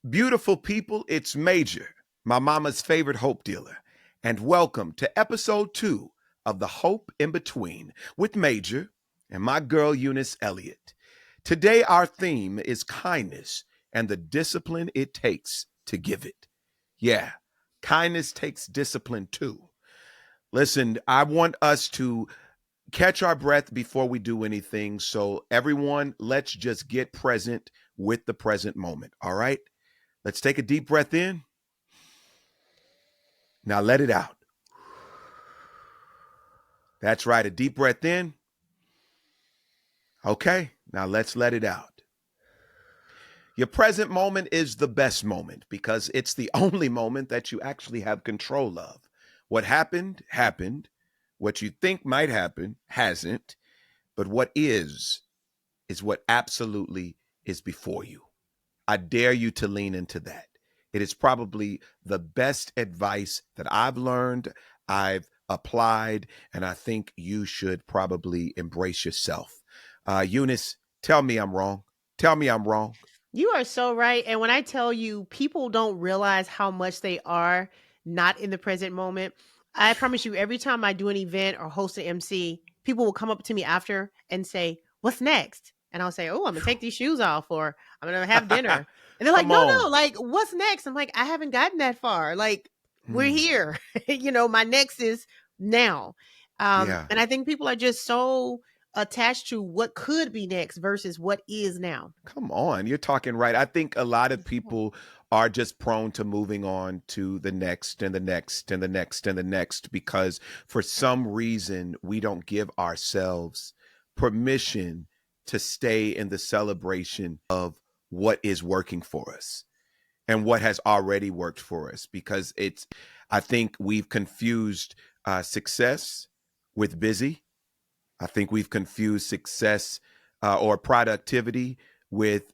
Beautiful people, it's Major, my mama's favorite hope dealer, and welcome to episode 2 of The Hope in Between with Major and my girl Eunice Elliott. Today, our theme is kindness and the discipline it takes to give it. Yeah, kindness takes discipline too. Listen, I want us to catch our breath before we do anything. So, everyone, let's just get present with the present moment. All right? Let's take a deep breath in. Now let it out. That's right. A deep breath in. Okay. Now let's let it out. Your present moment is the best moment because it's the only moment that you actually have control of. What happened, happened. What you think might happen, hasn't. But what is what absolutely is before you. I dare you to lean into that. It is probably the best advice that I've learned, I've applied, and I think you should probably embrace yourself. Eunice, tell me I'm wrong. Tell me I'm wrong. You are so right. And when I tell you, people don't realize how much they are not in the present moment. I promise you, every time I do an event or host an MC, people will come up to me after and say, "What's next?" And I'll say, "Oh, I'm gonna take these shoes off, or I'm gonna have dinner." And they're like, Come "No, on. no, like, what's next?" I'm like, "I haven't gotten that far. Like, we're Hmm. here. My next is now." Yeah. And I think people are just so attached to what could be next versus what is now. Come on. You're talking right. I think a lot of people are just prone to moving on to the next and the next and the next and the next because for some reason we don't give ourselves permission to stay in the celebration of what is working for us and what has already worked for us because I think we've confused success with busy. I think we've confused success or productivity with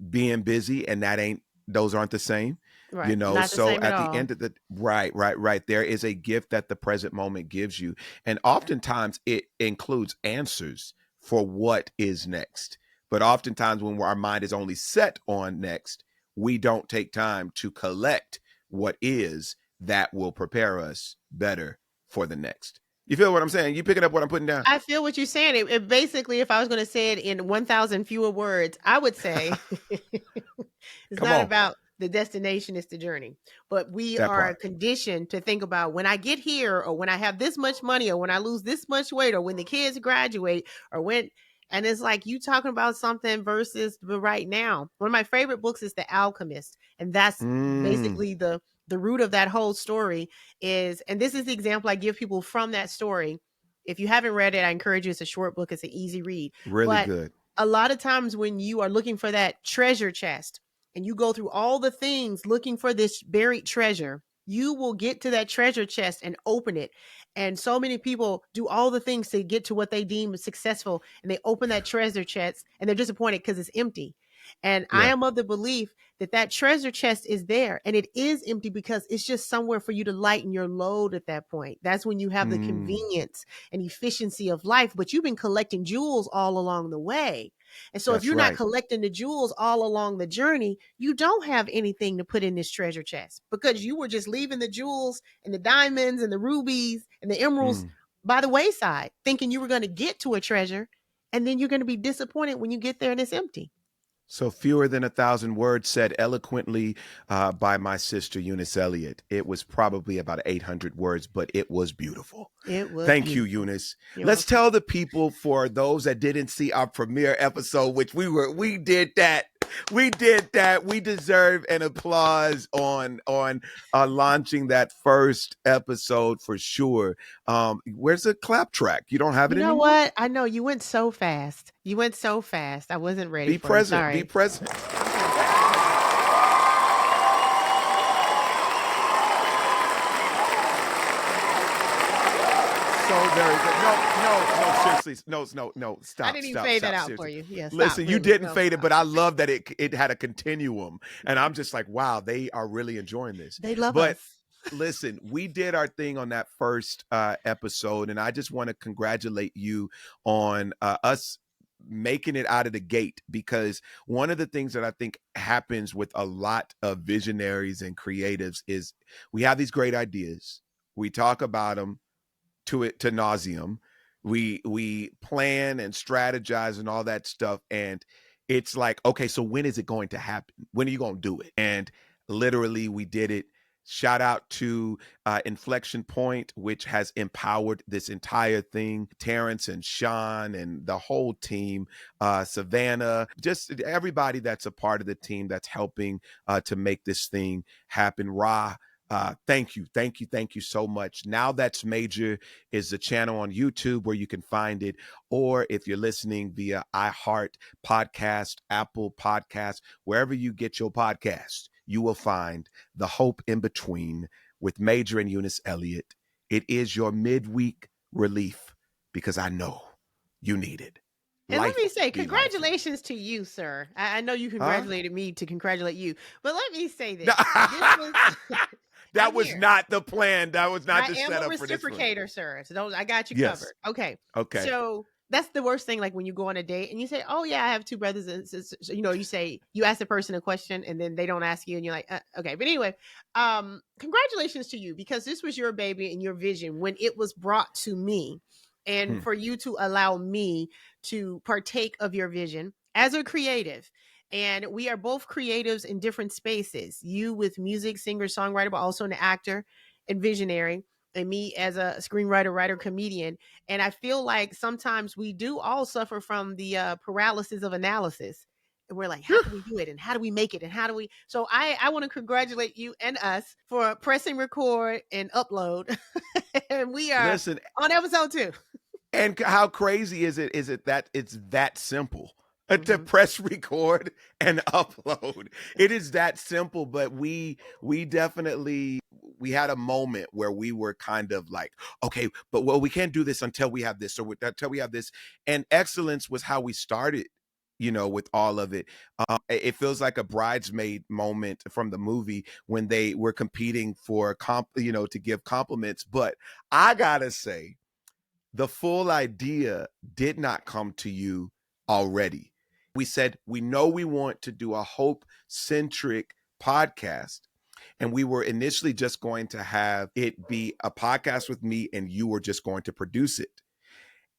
being busy, and those aren't the same. Right. Not the So same at at the all. end of the right, there is a gift that the present moment gives you, and oftentimes it includes answers for what is next. But oftentimes, when our mind is only set on next, we don't take time to collect what is that will prepare us better for the next. You feel what I'm saying? You picking up what I'm putting down? I feel what you're saying. It basically, if I was going to say it in 1,000 fewer words, I would say it's Come not on, about the destination, it's the journey. But we that are part. conditioned to think about when I get here, or when I have this much money, or when I lose this much weight, or when the kids graduate, or when. And it's like you talking about something versus the right now. One of my favorite books is The Alchemist. And that's Mm, basically the root of that whole story is, and this is the example I give people from that story. If you haven't read it, I encourage you. It's a short book. It's an easy read. really But good. a lot of times when you are looking for that treasure chest and you go through all the things looking for this buried treasure, you will get to that treasure chest and open it. And so many people do all the things to get to what they deem successful, and they open that treasure chest and they're disappointed because it's empty. And I Yeah. am of the belief that that treasure chest is there, and it is empty because it's just somewhere for you to lighten your load at that point. That's when you have the Mm, convenience and efficiency of life, but you've been collecting jewels all along the way. And so if that's you're not right. collecting the jewels all along the journey, you don't have anything to put in this treasure chest because you were just leaving the jewels and the diamonds and the rubies and the emeralds Mm. by the wayside, thinking you were going to get to a treasure. And then you're going to be disappointed when you get there and it's empty. So fewer than 1,000 words said eloquently by my sister Eunice Elliott. It was probably about 800 words, but it was beautiful. It was Thank you, beautiful. Eunice. You're Let's welcome. tell the people for those that didn't see our premiere episode, which we did that. We did that. We deserve an applause on launching that first episode for sure. Where's the clap track? You don't have You it know anymore? what? I know you went so fast. You went so fast. I wasn't ready Be for you. present. Be Sorry. present. Okay. Okay. So very good. No, seriously. No. I Stop, didn't even stop, fade that stop. out for Seriously. you. Yeah, stop. Listen, you Really. didn't No, fade it, stop. but I love that it had a continuum. And I'm just like, wow, they are really enjoying this. They love But us. listen, we did our thing on that first episode, and I just want to congratulate you on us making it out of the gate, because one of the things that I think happens with a lot of visionaries and creatives is we have these great ideas. We talk about them to nauseum. We plan and strategize and all that stuff, and it's like, okay, so when is it going to happen? When are you going to do it? And literally, we did it. Shout out to Inflection Point, which has empowered this entire thing. Terrence and Sean and the whole team, Savannah, just everybody that's a part of the team that's helping to make this thing happen. Ra, thank you, thank you, thank you so much. Now That's Major is the channel on YouTube where you can find it, or if you're listening via iHeart Podcast, Apple Podcast, wherever you get your podcast, you will find The Hope in Between with Major and Eunice Elliott. It is your midweek relief because I know you need it. And let me say, Be life. congratulations to you, sir. I know you Huh? congratulated me to congratulate you, but let me say this. That I'm was here. not the plan. That was not the I am a setup for this one. reciprocator, sir. So I got you Yes. covered. Okay. Okay. So that's the worst thing. Like when you go on a date and you say, "Oh yeah, I have two brothers," and sisters. You know, you say you ask the person a question and then they don't ask you, and you're like, "Okay." But anyway, congratulations to you, because this was your baby and your vision when it was brought to me, and for you to allow me to partake of your vision as a creative. And we are both creatives in different spaces. You with music, singer, songwriter, but also an actor and visionary, and me as a screenwriter, writer, comedian. And I feel like sometimes we do all suffer from the paralysis of analysis. And we're like, how can we do it? And how do we make it? And how do we? So I want to congratulate you and us for pressing record and upload. And we are Listen, on episode 2. and how crazy is it? Is it that it's that simple to press record and upload? It is that simple. But we definitely, we had a moment where we were kind of like, okay, but well, we can't do this until we have this, or until we have this. And excellence was how we started, with all of it. It feels like a bridesmaid moment from the movie when they were competing for to give compliments. But I gotta say, the full idea did not come to you already. We said, we know we want to do a hope centric podcast. And we were initially just going to have it be a podcast with me, and you were just going to produce it.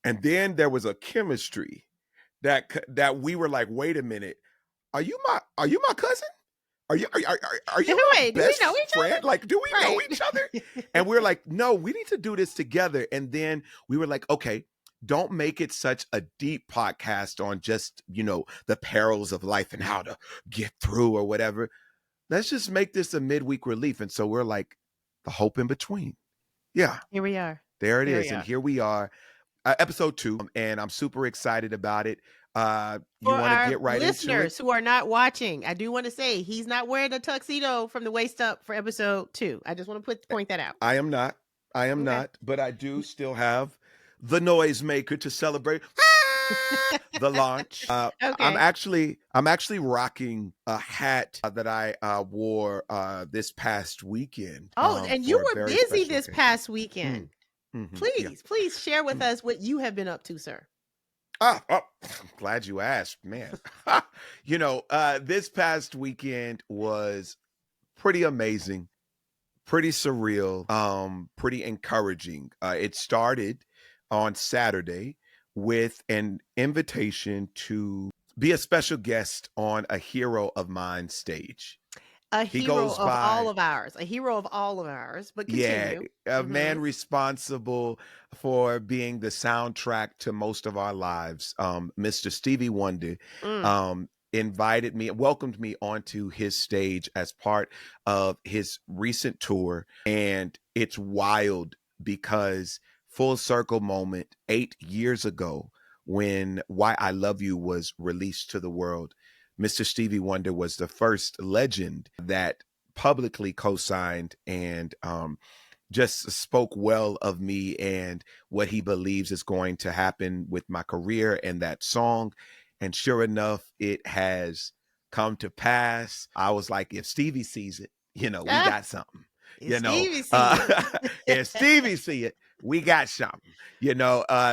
And then there was a chemistry that we were like, wait a minute, are you my cousin? Are you my Wait, do we best know each friend? other? Like, do we know Right. each other? And we were like, no, we need to do this together. And then we were like, okay, don't make it such a deep podcast on just, the perils of life and how to get through or whatever. Let's just make this a midweek relief. And so we're like, the hope in between. Yeah, Here we are. there it Here is. we And are. here we are, episode 2, and I'm super excited about it. You For want to our get right into it? listeners who are not watching, I do want to say he's not wearing a tuxedo from the waist up for episode 2. I just want to point that out. I am not. I am Okay. not, but I do still have the noisemaker to celebrate the launch. Okay. I'm actually rocking a hat that I wore this past weekend. Oh, and you for a were very busy special this occasion. past weekend. Yeah. Please share with us what you have been up to, sir. I'm glad you asked, man. This past weekend was pretty amazing, pretty surreal, pretty encouraging. It started on Saturday with an invitation to be a special guest on a hero of mine stage. A He hero goes of by, all of ours. A hero of all of ours. But yeah, continue. a man responsible for being the soundtrack to most of our lives. Mr. Stevie Wonder invited me, welcomed me onto his stage as part of his recent tour. And it's wild because full circle moment, 8 years ago, when Why I Love You was released to the world, Mr. Stevie Wonder was the first legend that publicly co-signed and just spoke well of me and what he believes is going to happen with my career and that song. And sure enough, it has come to pass. I was like, if Stevie sees it, we got something. Stevie see it. If Stevie see it, we got something.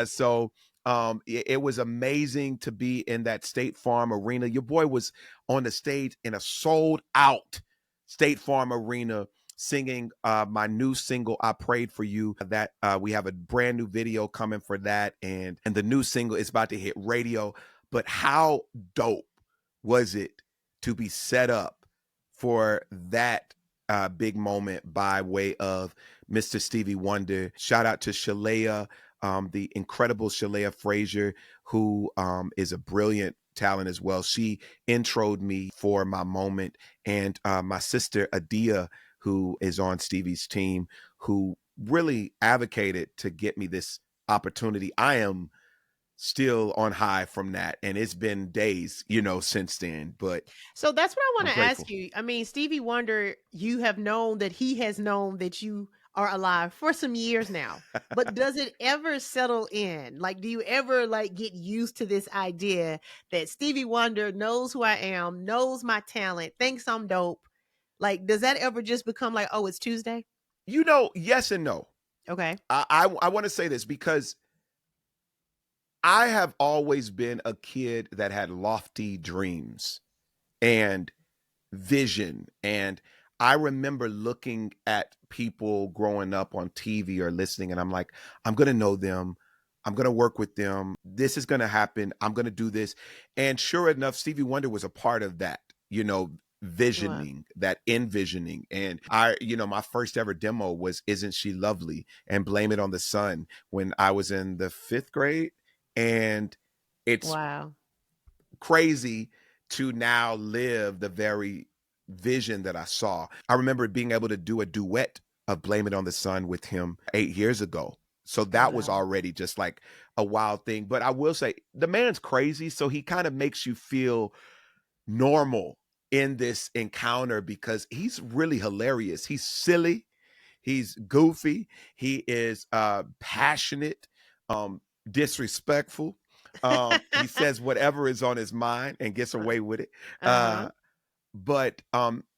So It was amazing to be in that State Farm arena. Your boy was on the stage in a sold out State Farm arena singing my new single "I Prayed for You." That we have a brand new video coming for that, and the new single is about to hit radio. But how dope was it to be set up for that big moment by way of Mr. Stevie Wonder? Shout out to Shalea, the incredible Shalea Frazier, who is a brilliant talent as well. She introed me for my moment, and my sister Adia, who is on Stevie's team, who really advocated to get me this opportunity. I am still on high from that, and it's been days, since then, but So that's what I I'm want to ask grateful. you. I mean, Stevie Wonder, you have known that he has known that you are alive for some years now. But does it ever settle in? Like, do you ever like get used to this idea that Stevie Wonder knows who I am, knows my talent, thinks I'm dope? Like, does that ever just become like, oh, it's Tuesday? Yes and no. Okay. I want to say this because I have always been a kid that had lofty dreams and vision. And I remember looking at people growing up on TV or listening, and I'm like, I'm going to know them. I'm going to work with them. This is going to happen. I'm going to do this. And sure enough, Stevie Wonder was a part of that, Wow. visioning, that envisioning. And my first ever demo was Isn't She Lovely and Blame It on the Sun when I was in the 5th grade. And it's Wow. crazy to now live the very vision that I saw. I remember being able to do a duet of Blame It on the Sun with him 8 years ago. So that was Wow. already just like a wild thing. But I will say the man's crazy. So he kind of makes you feel normal in this encounter because he's really hilarious. He's silly. He's goofy. He is passionate, disrespectful. He says whatever is on his mind and gets away with it. Uh-huh. Uh, but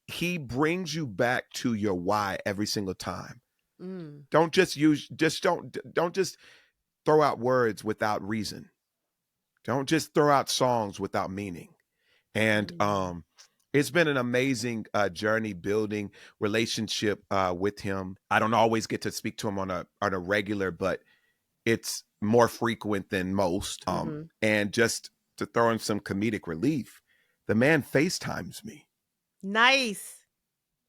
he brings you back to your why every single time. Mm. Don't just use just don't just throw out words without reason. Don't just throw out songs without meaning. And Mm. it's been an amazing journey building relationship with him. I don't always get to speak to him on a regular, but it's more frequent than most. Mhm. And just to throw in some comedic relief, the man FaceTimes me. Nice.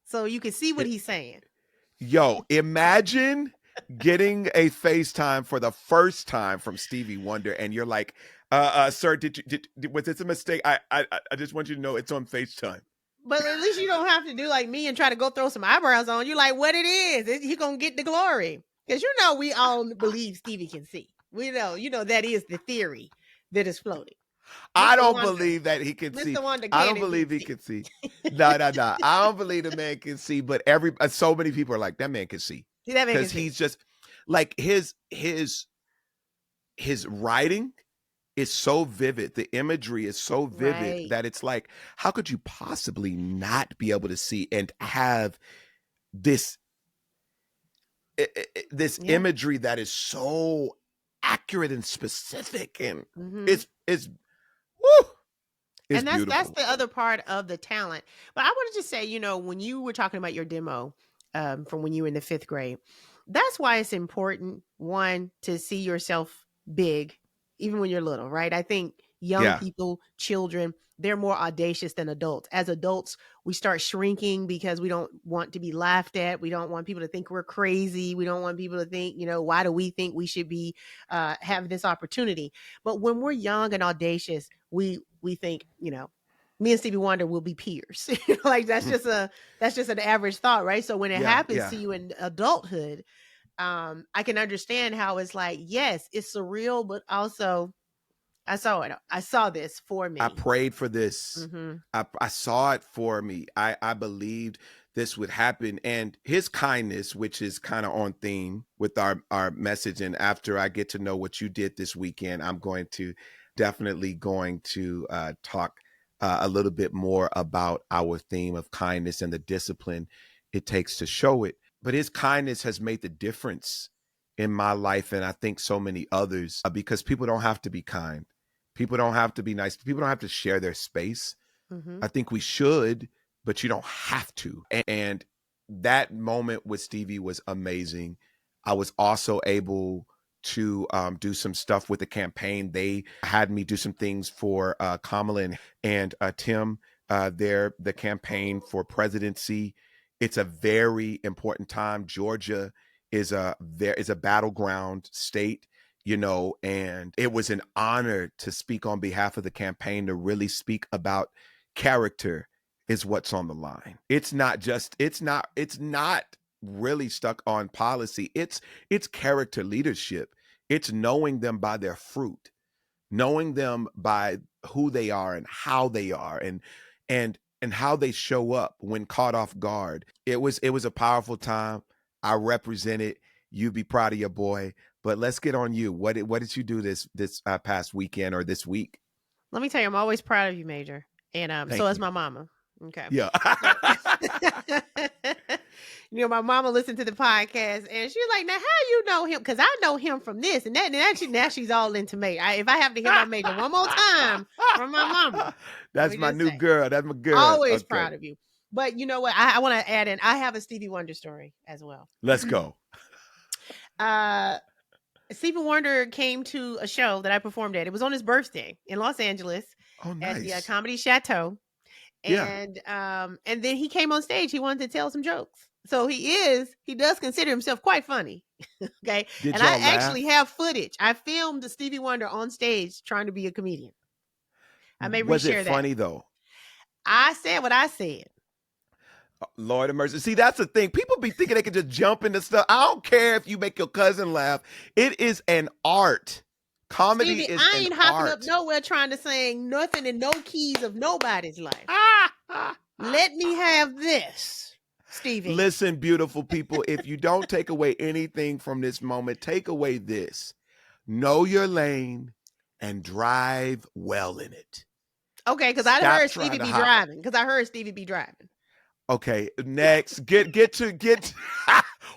So you can see what It, he's saying. yo, imagine getting a FaceTime for the first time from Stevie Wonder, and you're like, sir, was this a mistake? I just want you to know it's on FaceTime. But at least you don't have to do like me and try to go throw some eyebrows on you like what it is. He gonna get the glory. Because we all believe Stevie can see. We know, that is the theory that is floating. I Mr. don't Wonder. believe that he can see. Mr. Wonder I can don't believe indeed he see. can see. No, no, no. I don't believe the man can see. But so many people are like that man can see See, that man can because see. he's just like his writing is so vivid. The imagery is so vivid Right. that it's like, how could you possibly not be able to see and have this this Yeah. imagery that is so accurate and specific, and Hmm. it's woo, it's And that's beautiful. the other part of the talent. But I wanted to say, when you were talking about your demo from when you were in the 5th grade, that's why it's important, one, to see yourself big, even when you're little, right? I think young Yeah. people, children, they're more audacious than adults. As adults, we start shrinking because we don't want to be laughed at. We don't want people to think we're crazy. We don't want people to think, why do we think we should be have this opportunity? But when we're young and audacious, we think, me and Stevie Wonder will be peers. Like that's just an average thought, right? So when it Yeah, happens yeah. to you in adulthood, I can understand how it's like, yes, it's surreal, but also I saw it. I saw this for I me. prayed for this. Hmm. I saw it for me. I believed this would happen. And his kindness, which is kind of on theme with our message. And after I get to know what you did this weekend, I'm going to definitely going to talk a little bit more about our theme of kindness and the discipline it takes to show it. But his kindness has made the difference in my life, and I think so many others, because people don't have to be kind. People don't have to be nice. People don't have to share their space. Mm-hmm. I think we should, but you don't have to. And that moment with Stevie was amazing. I was also able to do some stuff with the campaign. They had me do some things for Kamala and Tim, the campaign for presidency. It's a very important time. Georgia is a battleground state, and it was an honor to speak on behalf of the campaign, to really speak about character is what's on the line. It's not really stuck on policy. It's character leadership. It's knowing them by their fruit, knowing them by who they are and how they are, and how they show up when caught off guard. It was a powerful time. I represented. You be proud of your boy. But let's get on you. What did you do this past weekend or this week? Let me tell you, I'm always proud of you, Major. And so Thank is you. my mama. Okay. Yeah. So, my mama listened to the podcast and she was like, now how you know him? Because I know him from this and that. And now she's all into me. If I have to hear my Major one more time from my mama. That's my new girl. That's my girl. Always Okay. proud of you. But you know what? I want to add in, I have a Stevie Wonder story as well. Let's go. Stevie Wonder came to a show that I performed at. It was on his birthday in Los Angeles. Oh, nice. At the Comedy Chateau. And and then he came on stage. He wanted to tell some jokes. So he does consider himself quite funny. Okay. Did and y'all I laugh? actually have footage. I filmed the Stevie Wonder on stage trying to be a comedian. I may Was reshare it that. funny though? I said what I said. Lord of mercy. See, that's the thing. People be thinking they can just jump into stuff. I don't care if you make your cousin laugh. It is an art. Comedy Stevie, is I ain't an hopping art. up nowhere trying to sing nothing in no keys of nobody's life. Let me have this, Stevie. Listen, beautiful people, if you don't take away anything from this moment, take away this. Know your lane and drive well in it. Okay, because I heard Stevie be driving. Because I heard Stevie be driving. Okay, next. Get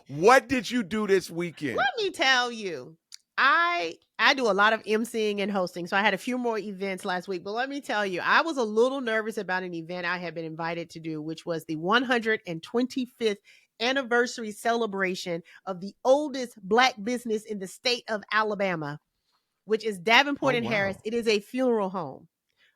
what did you do this weekend? Let me tell you. I do a lot of emceeing and hosting, so I had a few more events last week. But let me tell you, I was a little nervous about an event I had been invited to do, which was the 125th anniversary celebration of the oldest Black business in the state of Alabama, which is Davenport and Harris. It is a funeral home.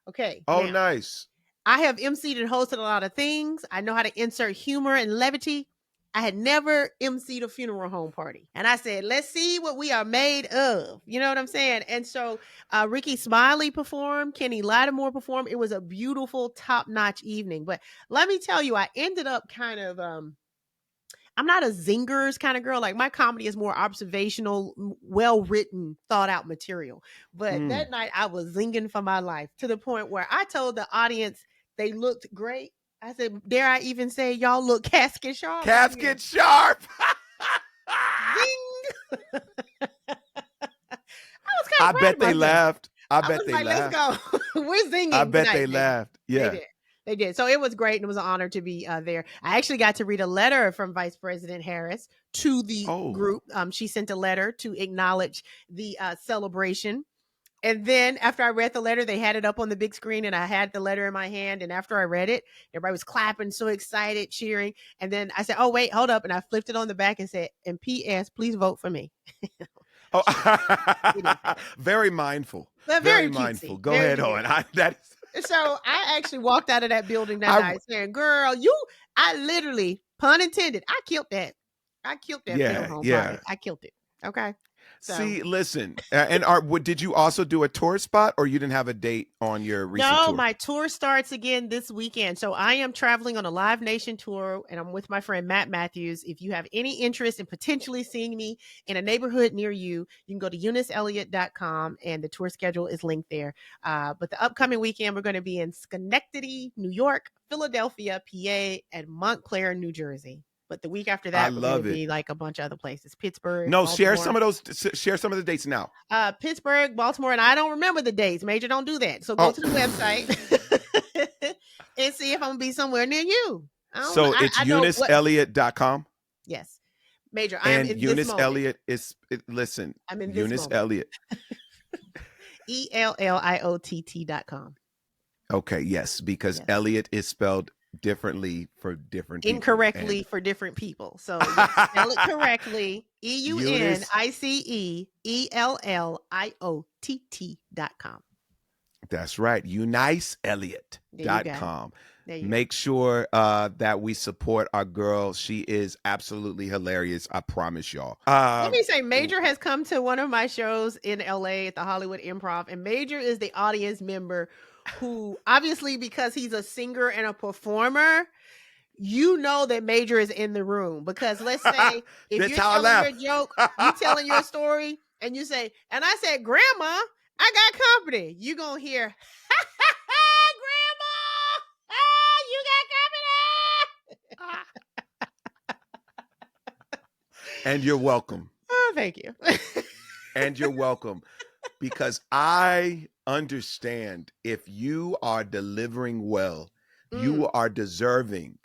Okay. Oh, now, nice. I have emceed and hosted a lot of things. I know how to insert humor and levity. I had never emceed a funeral home party. And I said, let's see what we are made of. You know what I'm saying? And so Ricky Smiley performed, Kenny Lattimore performed. It was a beautiful, top-notch evening. But let me tell you, I ended up kind of, I'm not a zingers kind of girl. Like my comedy is more observational, well-written, thought-out material. But that night I was zinging for my life to the point where I told the audience they looked great. I said, dare I even say y'all look casket sharp? Casket sharp. Zing. I bet they laughed. I bet they Let's laughed. go. We're zinging. I bet tonight, they laughed. Yeah. They did. So it was great. And it was an honor to be there. I actually got to read a letter from Vice President Harris to the group. She sent a letter to acknowledge the celebration. And then after I read the letter, they had it up on the big screen and I had the letter in my hand. And after I read it, everybody was clapping, so excited, cheering. And then I said, oh, wait, hold up. And I flipped it on the back and said, and P.S., please vote for me. Very mindful. Very mindful. cutesy. Go ahead, Owen. So I actually walked out of that building that night saying, girl, I literally, pun intended, I killed that. I killed that funeral home party. I killed it. Okay. So. See, listen, and did you also do a tour spot or you didn't have a date on your recent tour? No, my tour starts again this weekend. So I am traveling on a Live Nation tour and I'm with my friend Matt Matthews. If you have any interest in potentially seeing me in a neighborhood near you, you can go to euniceelliott.com and the tour schedule is linked there. But the upcoming weekend, we're going to be in Schenectady, New York, Philadelphia, PA, and Montclair, New Jersey. But the week after that, we're going to be like a bunch of other places. Pittsburgh. No, Baltimore. Share some of the dates now. Pittsburgh, Baltimore, and I don't remember the dates. Major, don't do that. So go to the website and see if I'm going to be somewhere near you. So it's euniceelliott.com? Yes. Major, I am And in this Eunice moment. Elliott listen, I'm in this Eunice moment. Elliott. ELLIOTT.com. Okay, yes, because Yes. Elliott is spelled differently for different people. Incorrectly And for different people. So yes, spell it correctly. Eunice, EUNICEELLIOTT.com. that's right, There you got it. UniceElliott.com. There you go. Make sure that we support our girl. She is absolutely hilarious. I promise y'all. Let me say, Major has come to one of my shows in LA at the Hollywood Improv, and Major is the audience member who, obviously, because he's a singer and a performer, you know that Major is in the room. Because let's say if That's you're how I telling your laugh. joke, you telling your story, and you say, and I said, Grandma, I got company. You gonna hear, Grandma, you got company. And you're welcome. Oh, thank you. And you're welcome. Because I understand if you are delivering well, you are deserving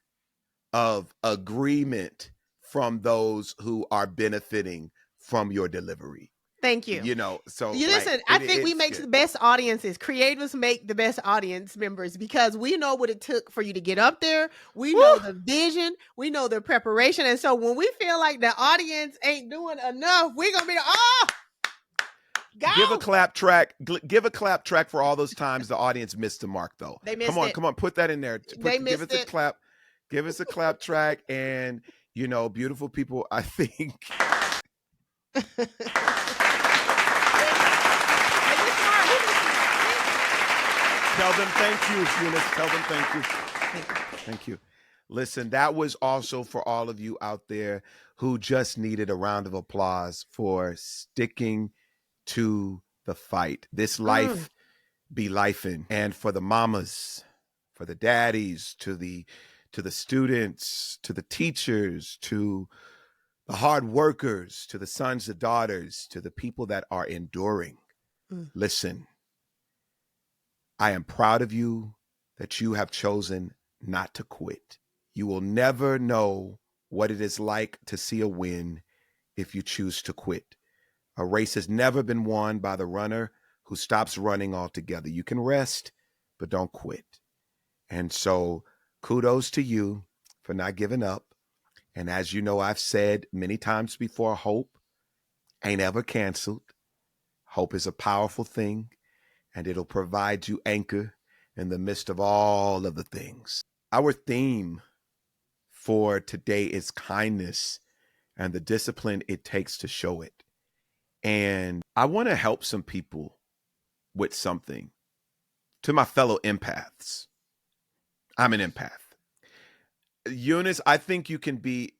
of agreement from those who are benefiting from your delivery. Thank you. You know, so You like listen, I think we it's make good. the best audiences. Creatives make the best audience members because we know what it took for you to get up there. We Woo! know the vision. We know the preparation. And so when we feel like the audience ain't doing enough, we're going to be like, oh, go. Give a clap track. Give a clap track for all those times the audience missed the mark, though. They missed it. Come on, put that in there. They Give missed us a it. clap. Give us a clap track, and beautiful people. I think. Tell them thank you, Eunice. Tell them thank you. Thank you. Listen, that was also for all of you out there who just needed a round of applause for sticking to the fight. This life be lifing. And for the mamas, for the daddies, to the students, to the teachers, to the hard workers, to the sons, the daughters, to the people that are enduring. Listen, I am proud of you that you have chosen not to quit. You will never know what it is like to see a win if you choose to quit. A race has never been won by the runner who stops running altogether. You can rest, but don't quit. And so kudos to you for not giving up. And as you know, I've said many times before, hope ain't ever canceled. Hope is a powerful thing, and it'll provide you anchor in the midst of all of the things. Our theme for today is kindness and the discipline it takes to show it. And I want to help some people with something. To my fellow empaths, I'm an empath. Eunice, I think you can be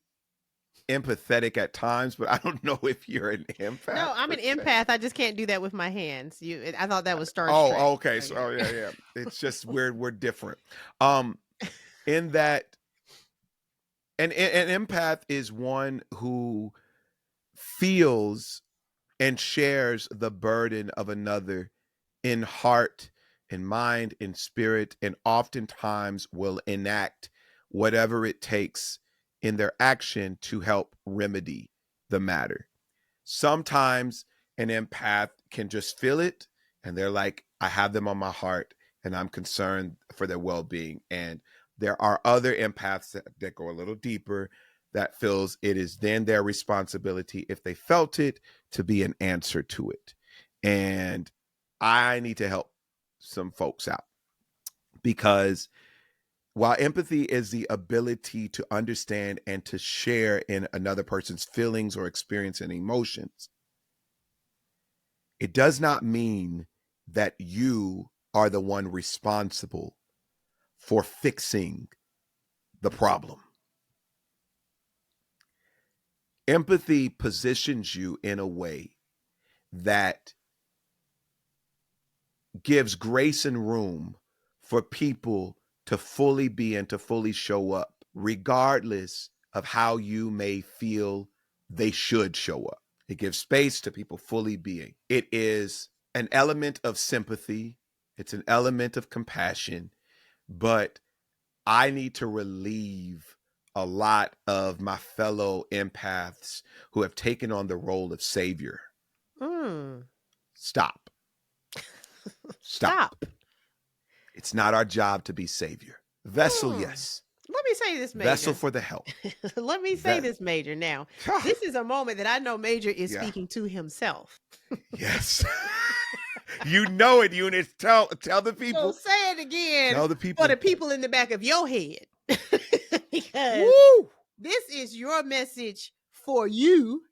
empathetic at times, but I don't know if you're an empath No, I'm per an se. empath. I just can't do that with my hands. I thought that was Star Trek. Oh, okay. So, So, yeah. oh, yeah. It's just we're different. In that, an empath is one who feels and shares the burden of another in heart, in mind, in spirit, and oftentimes will enact whatever it takes in their action to help remedy the matter. Sometimes an empath can just feel it and they're like, I have them on my heart and I'm concerned for their well being. And there are other empaths that go a little deeper that feels it is then their responsibility, if they felt it, to be an answer to it. And I need to help some folks out because while empathy is the ability to understand and to share in another person's feelings or experience and emotions, it does not mean that you are the one responsible for fixing the problem. Empathy positions you in a way that gives grace and room for people to fully be and to fully show up, regardless of how you may feel they should show up. It gives space to people fully being. It is an element of sympathy, it's an element of compassion, but I need to relieve a lot of my fellow empaths who have taken on the role of savior. Mm. Stop. Stop. Stop. It's not our job to be savior. Vessel, Mm. yes. Let me say this, Vessel Major. for the help. Let me say Ve- this, Major. Now, this is a moment that I know Major is yeah. speaking to himself. Yes. You know it, Eunice. Tell the So people. say it again Tell the for the people. people in the back of your head. Because Woo! this is your message for you,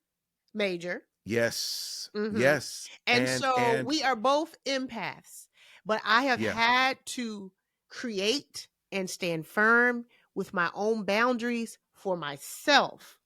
Major. Yes. Hmm. Yes. And so And we are both empaths, but I have yeah, had to create and stand firm with my own boundaries for myself.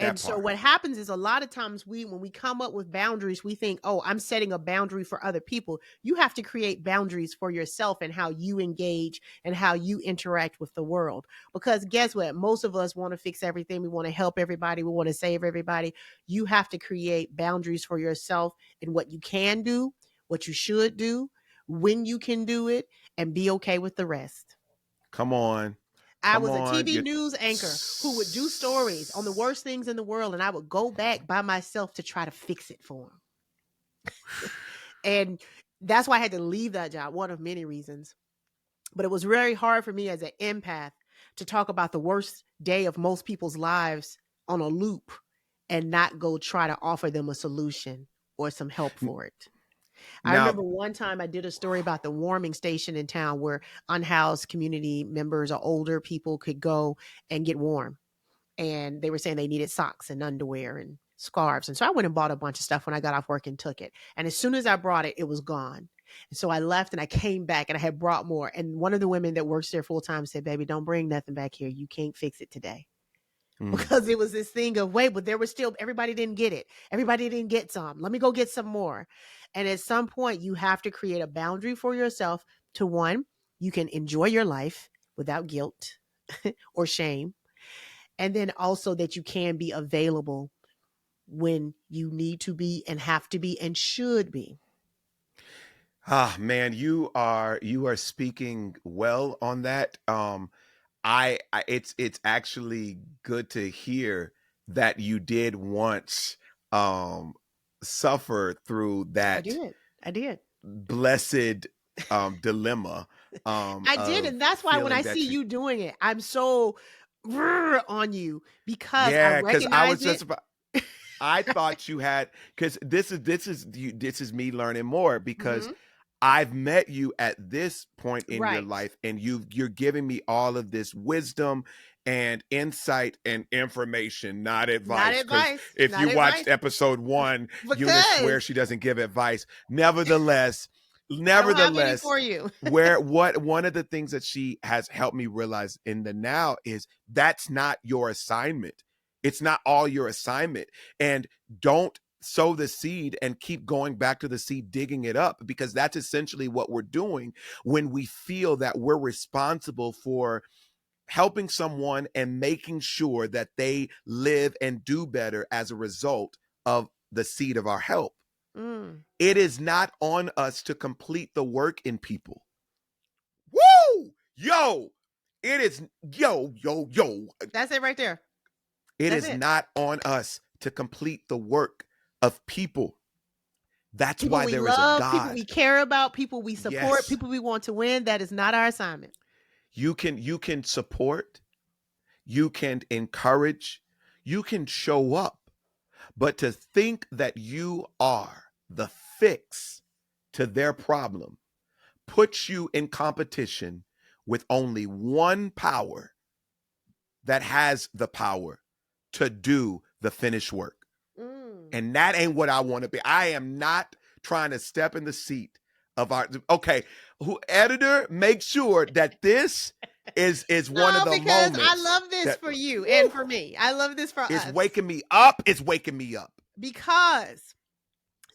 And that so part. what happens is a lot of times when we come up with boundaries, we think, oh, I'm setting a boundary for other people. You have to create boundaries for yourself and how you engage and how you interact with the world. Because guess what? Most of us want to fix everything. We want to help everybody. We want to save everybody. You have to create boundaries for yourself in what you can do, what you should do, when you can do it, and be okay with the rest. Come on. I Come was a on. TV You news anchor who would do stories on the worst things in the world, and I would go back by myself to try to fix it for them. And that's why I had to leave that job, one of many reasons. But it was very hard for me as an empath to talk about the worst day of most people's lives on a loop and not go try to offer them a solution or some help for it. I now remember one time I did a story about the warming station in town where unhoused community members or older people could go and get warm. And they were saying they needed socks and underwear and scarves. And so I went and bought a bunch of stuff when I got off work and took it. And as soon as I brought it, it was gone. And so I left and I came back and I had brought more. And one of the women that works there full time said, baby, don't bring nothing back here. You can't fix it today. mm, Because it was this thing of wait, but there was still everybody didn't get it. Everybody didn't get some. Let me go get some more. And at some point, you have to create a boundary for yourself to one, you can enjoy your life without guilt or shame. And then also that you can be available when you need to be and have to be and should be. man, you are speaking well on that. I it's actually good to hear that you did once um suffer through I that did. I did. blessed dilemma I did. of And that's why when feeling I see that you you doing it, I'm so on you because I yeah, because I was recognize just it. about I thought you had because this is me learning more because Hmm. I've met you at this point in your Right. life and you're giving me all of this wisdom and insight and information, not Not advice. Because advice. if Not you watched advice. episode one, Eunice Because swears she doesn't give advice. Nevertheless, I don't have any nevertheless, for you. where what one of the things that she has helped me realize in the now is that's not your assignment. It's not all your assignment. And don't sow the seed and keep going back to the seed, digging it up, because that's essentially what we're doing when we feel that we're responsible for helping someone and making sure that they live and do better as a result of the seed of our help. Mm. It is not on us to complete the work in people. Woo! Yo! It is, yo. That's it right there. It That's is it. not on us to complete the work of people. That's People why we there is a love, people we God. care about, people we support, Yes. people we want to win. That is not our assignment. You can support, you can encourage, you can show up, but to think that you are the fix to their problem puts you in competition with only one power that has the power to do the finished work. Mm. And that ain't what I want to be. I am not trying to step in the seat of our okay, who editor, make sure that this is one of No, the because I moments love this that for you and woo, for me. I love this for is us waking me up. It's waking me up. because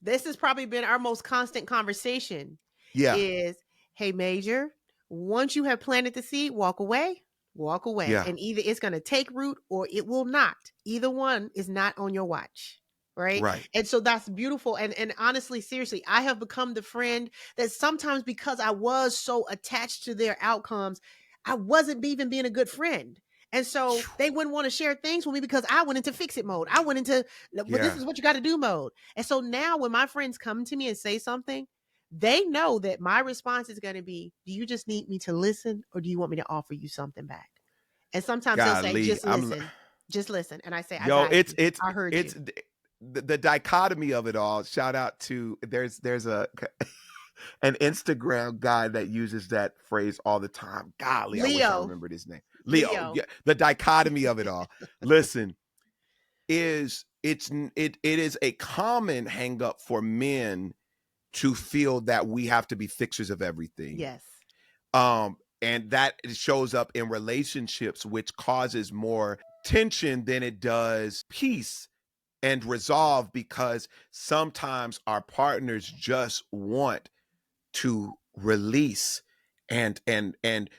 this has probably been our most constant conversation Yeah, is, hey, Major, once you have planted the seed, walk away, walk away. yeah, And either it's going to take root or it will not. Either one is not on your watch. Right. right. And so that's beautiful. And honestly, seriously, I have become the friend that sometimes because I was so attached to their outcomes, I wasn't even being a good friend. And so they wouldn't want to share things with me because I went into fix it mode. I went into, well, this Yeah. is what you got to do mode. And so now when my friends come to me and say something, they know that my response is going to be, do you just need me to listen or do you want me to offer you something back? And sometimes they'll say, Golly, just listen, just listen. And I say, I yo, got you. I heard you. it's the dichotomy of it all. Shout out to there's a an Instagram guy that uses that phrase all the time. Golly, I wish I Leo, remembered his name. Leo. Leo. Yeah, the dichotomy of it all. Listen, it is a common hang up for men to feel that we have to be fixers of everything. Yes. And that shows up in relationships, which causes more tension than it does peace and resolve, because sometimes our partners just want to release and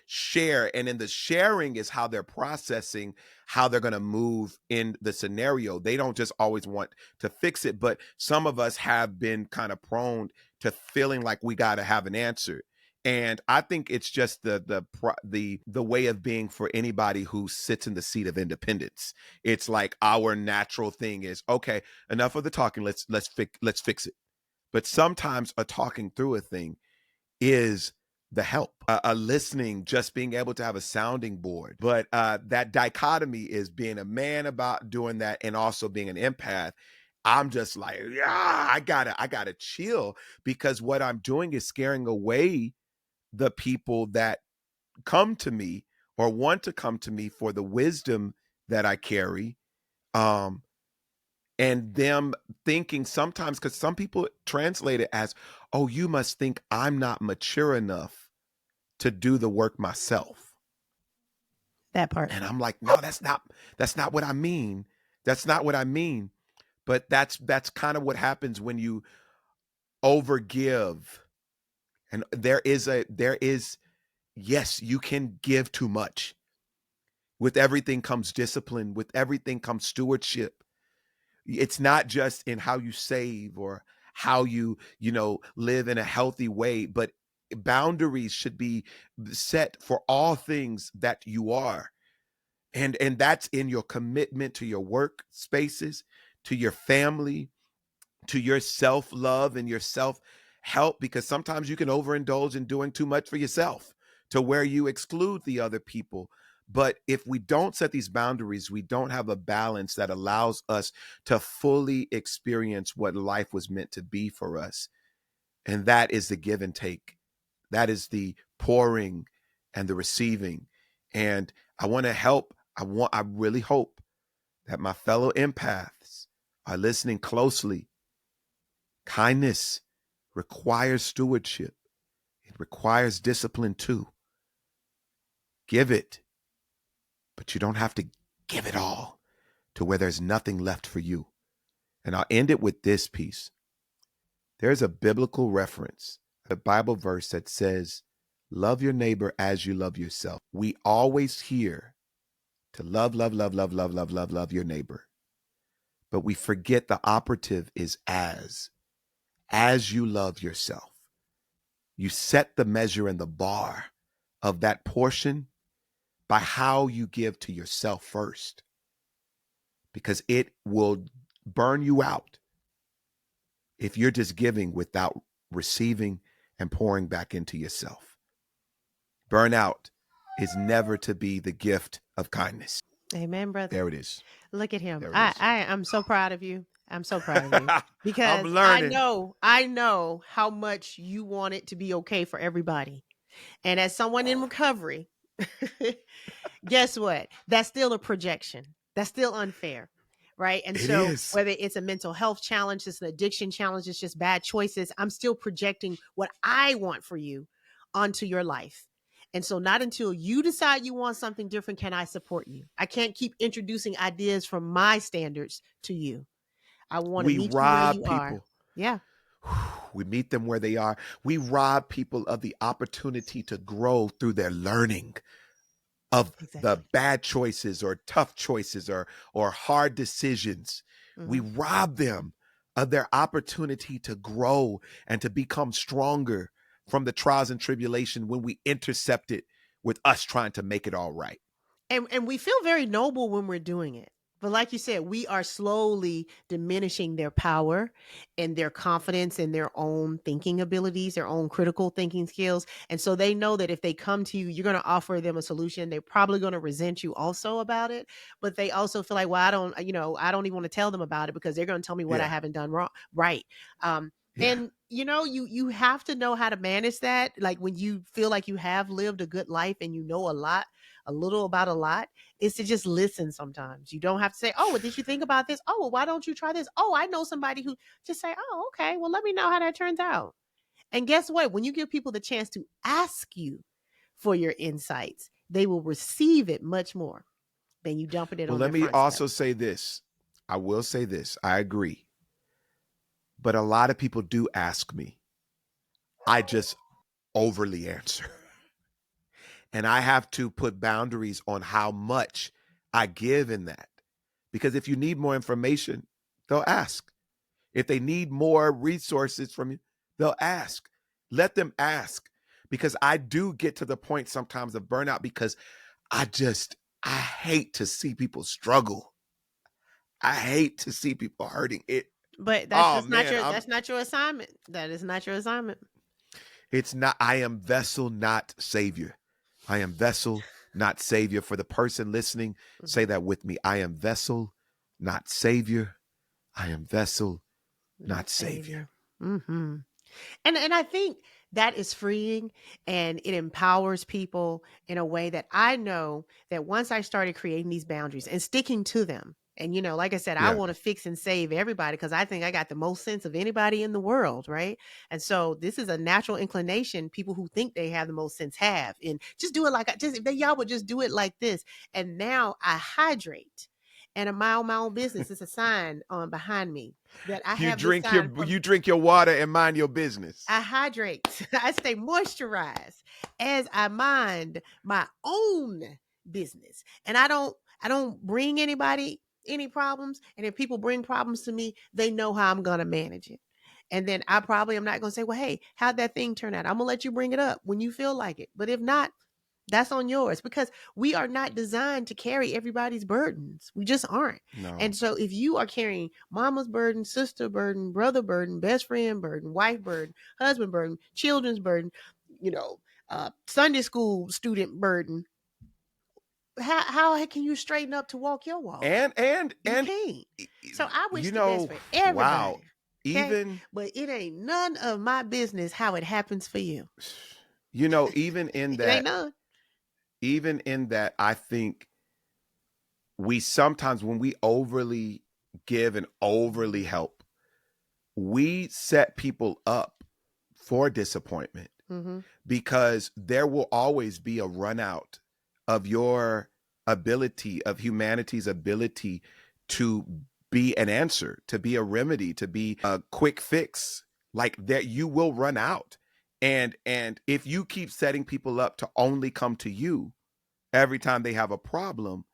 share, and in the sharing is how they're processing how they're going to move in the scenario. They don't just always want to fix it, but some of us have been kind of prone to feeling like we got to have an answer. And I think it's just the way of being for anybody who sits in the seat of independence. It's like our natural thing is, okay, enough of the talking, let's fix it. But sometimes a talking through a thing is the help, a listening, just being able to have a sounding board. But that dichotomy is being a man about doing that and also being an empath. I'm just like, yeah, I gotta chill, because what I'm doing is scaring away the people that come to me or want to come to me for the wisdom that I carry. Um, and them thinking sometimes, because some people translate it as, oh, you must think I'm not mature enough to do the work myself. That part. And I'm like, no, that's not what I mean. That's not what I mean. But that's kind of what happens when you overgive. And there is, yes, you can give too much. With everything comes discipline, with everything comes stewardship. It's not just in how you save or how you live in a healthy way, but boundaries should be set for all things that you are. And that's in your commitment to your work spaces, to your family, to your self-love and your self-help, because sometimes you can overindulge in doing too much for yourself to where you exclude the other people. But if we don't set these boundaries, we don't have a balance that allows us to fully experience what life was meant to be for us. And that is the give and take. That is the pouring and the receiving. And I want to help. I really hope that my fellow empaths are listening closely. Kindness requires stewardship. It requires discipline too. Give it, but you don't have to give it all to where there's nothing left for you. And I'll end it with this piece. There's a biblical reference, a Bible verse that says, love your neighbor as you love yourself. We always hear to love your neighbor. But we forget the operative is as you love yourself. You set the measure and the bar of that portion by how you give to yourself first, because it will burn you out if you're just giving without receiving and pouring back into yourself. Burnout is never to be the gift of kindness. Amen, brother. There it is. Look at him. There it is. I'm so proud of you. I'm so proud of you I'm because learning. I know how much you want it to be okay for everybody. And as someone in recovery, guess what? That's still a projection. That's still unfair. Right. And It so is. whether it's a mental health challenge, it's an addiction challenge, it's just bad choices, I'm still projecting what I want for you onto your life. And so not until you decide you want something different can I support you. I can't keep introducing ideas from my standards to you. I want to We meet you where rob you are. people. Yeah, We meet them where they are. We rob people of the opportunity to grow through their learning of the exactly. bad choices or tough choices or hard decisions. We Hmm. rob them of their opportunity to grow and to become stronger from the trials and tribulation when we intercept it with us trying to make it all right. And we feel very noble when we're doing it. But like you said, we are slowly diminishing their power and their confidence in their own thinking abilities, their own critical thinking skills. And so they know that if they come to you, you're going to offer them a solution. They're probably going to resent you also about it. But they also feel like, well, I don't even want to tell them about it because they're going to tell me what I Yeah. haven't done wrong. Right. Yeah. And you have to know how to manage that. Like when you feel like you have lived a good life and you know a little about a lot, is to just listen sometimes. You don't have to say, oh, well, did you think about this? Oh, well, why don't you try this? Oh, I know somebody who just say, oh, okay, well, let me know how that turns out. And guess what? When you give people the chance to ask you for your insights, they will receive it much more than you dumping it Well, on let their me front also steps. say this. I will say this. I agree. But a lot of people do ask me. I just overly answer. And I have to put boundaries on how much I give in that. Because if you need more information, they'll ask. If they need more resources from you, they'll ask. Let them ask. Because I do get to the point sometimes of burnout because I hate to see people struggle. I hate to see people hurting. But that's Oh just not man, your I'm that's not your assignment. That is not your assignment. it's not I am vessel, not savior. I am vessel, not savior. For the person listening, say Mhm. that with me. I am vessel, not savior. I am vessel, Not not savior. savior. Hmm. And I think that is freeing and it empowers people in a way that I know that once I started creating these boundaries and sticking to them. And like I said, I Yeah. want to fix and save everybody because I think I got the most sense of anybody in the world, right? And so this is a natural inclination people who think they have the most sense have. And just do it like just if they y'all would just do it like this. And now I hydrate. And I mind my own business. It's a sign on behind me that I have this sign from You drink your water and mind your business. I hydrate. I stay moisturized as I mind my own business. And I don't bring anybody any problems. And if people bring problems to me, they know how I'm gonna manage it. And then I probably am not gonna say, well, hey, how'd that thing turn out? I'm gonna let you bring it up when you feel like it. But if not, that's on yours because we are not designed to carry everybody's burdens. We just aren't. No. And so if you are carrying mama's burden, sister burden, brother burden, best friend burden, wife burden, husband burden, children's burden, you know, Sunday school student burden, how can you straighten up to walk your walk? You And can't. y- So I you wish the best know, for wow. everybody. Okay. Even But it ain't none of my business how it happens for you. even It ain't none. in that I think we sometimes when we overly give and overly help, we set people up for disappointment Mm-hmm. because there will always be a run out of your ability, of humanity's ability to be an answer, to be a remedy, to be a quick fix. Like that you will run out. And if you keep setting people up to only come to you every time they have a problem,